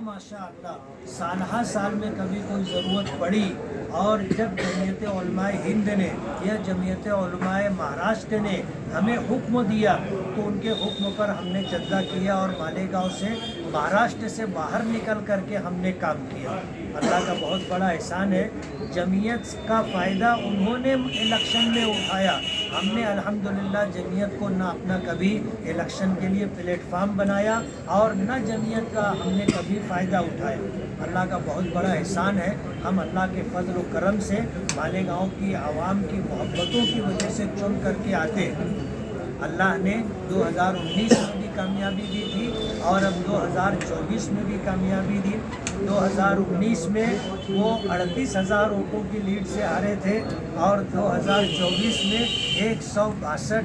माशाअल्लाह साल साल में कभी कोई ज़रूरत पड़ी और जब जमीयत उलमाए हिंद ने या जमीयत उलमाए महाराष्ट्र ने हमें हुक्म दिया तो उनके हुक्म पर हमने चंदा किया और मालेगांव से महाराष्ट्र से बाहर निकल करके हमने काम किया। अल्लाह का बहुत बड़ा एहसान है। जमीयत का फ़ायदा उन्होंने इलेक्शन में उठाया। हमने अल्हम्दुलिल्लाह जमीयत को ना अपना कभी इलेक्शन के लिए प्लेटफार्म बनाया और न जमीयत का हमने कभी फ़ायदा उठाया। अल्लाह का बहुत बड़ा एहसान है। हम अल्लाह के फजल व करम से मालेगांव की आवाम की मोहब्बतों की वजह से चुन करके आते हैं। अल्लाह ने 2019 में भी कामयाबी दी थी और अब 2024 में भी कामयाबी दी। 2019 में वो 38,000 वोटों की लीड से हारे थे और 2024 में 162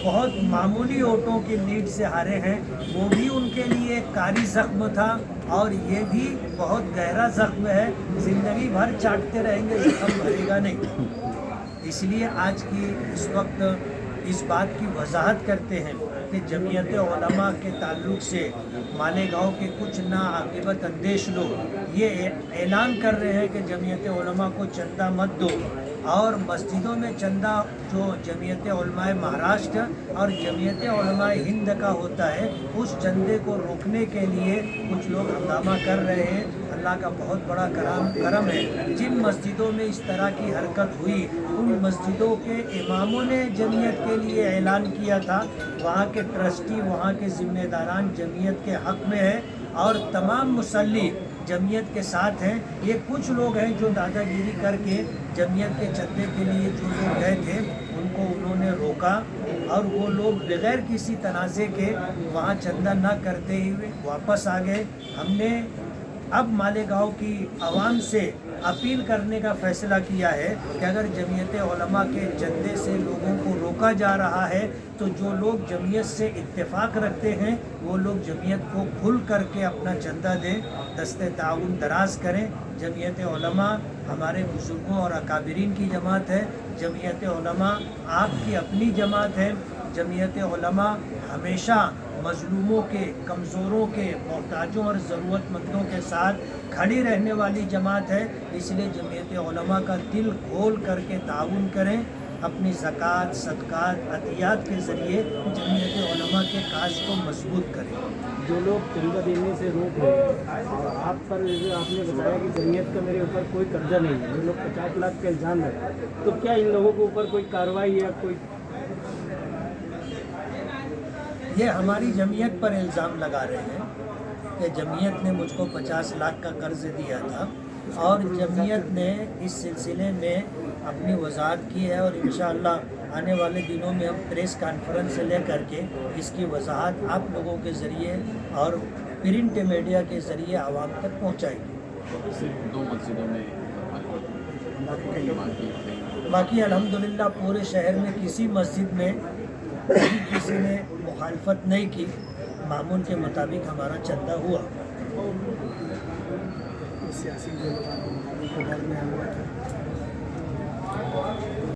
बहुत मामूली वोटों की लीड से हारे हैं। वो भी उनके लिए एक कारी ज़ख्म था और ये भी बहुत गहरा ज़ख्म है। ज़िंदगी भर चाटते रहेंगे, ज़ख्म भरेगा नहीं। इसलिए आज की इस वक्त इस बात की वजाहत करते हैं कि जमीयत उलमा के ताल्लुक़ से मालेगांव के कुछ नाआक़िबत अंदेश लोग ये ऐलान कर रहे हैं कि जमीयत उलमा को चंदा मत दो और मस्जिदों में चंदा जो जमीयत उलमाए महाराष्ट्र और जमीयत उलमाए हिंद का होता है उस चंदे को रोकने के लिए कुछ लोग हंगामा कर रहे हैं। अल्लाह का बहुत बड़ा करम है। जिन मस्जिदों में इस तरह की हरकत हुई उन मस्जिदों के इमामों ने जमीयत के लिए ऐलान किया था। वहाँ के ट्रस्टी, वहाँ के ज़िम्मेदारान जमीयत के हक़ में है और तमाम मुसल्ली जमीयत के साथ हैं। ये कुछ लोग हैं जो दादागिरी करके जमीयत के चंदे के लिए जो लोग गए थे उनको उन्होंने रोका और वो लोग बग़ैर किसी तनाज़े के वहाँ चंदा न करते हुए वापस आ गए। हमने अब मालेगांव की आवाम से अपील करने का फ़ैसला किया है कि अगर जमीयत उलमा के चंदे से लोगों को रोका जा रहा है तो जो लोग जमीयत से इत्तेफाक रखते हैं वो लोग जमीयत को खुल करके अपना चंदा दें, दस्ते ताउन दराज करें। जमीयत उलमा हमारे बुज़ुर्गों और अकाबिरीन की जमात है। जमीयत उलमा आपकी अपनी जमात है। जमीयत उलमा हमेशा मज़लूमों के, कमज़ोरों के, मोहताजों और ज़रूरतमंदों के साथ खड़ी रहने वाली जमात है। इसलिए जमीयत उलमा का दिल खोल करके ताउन करें। अपनी ज़कात, सदक़ात, अतियात के ज़रिए जमीयत उलमा के काज को मजबूत करें। जो लोग चंदा देने से रोक रहे हैं और आप पर आपने बताया कि जमीयत का मेरे ऊपर कोई कर्जा नहीं है, जो लोग 50 लाख का इल्ज़ाम है, तो क्या इन लोगों के ऊपर कोई कार्रवाई या कोई? ये हमारी जमीयत पर इल्ज़ाम लगा रहे हैं कि जमीयत ने मुझको 50 लाख का कर्ज़ दिया था और जमीयत ने इस सिलसिले में अपनी वजाहत की है और इंशाअल्लाह आने वाले दिनों में हम प्रेस कॉन्फ्रेंस ले करके इसकी वजाहत आप लोगों के ज़रिए और प्रिंट मीडिया के ज़रिए आवाम तक पहुँचाएंगे। 2 मस्जिदों में बाकी अल्हम्दुलिल्लाह पूरे शहर में किसी मस्जिद में किसी ने मुखालफत नहीं की। मामूल के मुताबिक हमारा चंदा हुआ। सियासी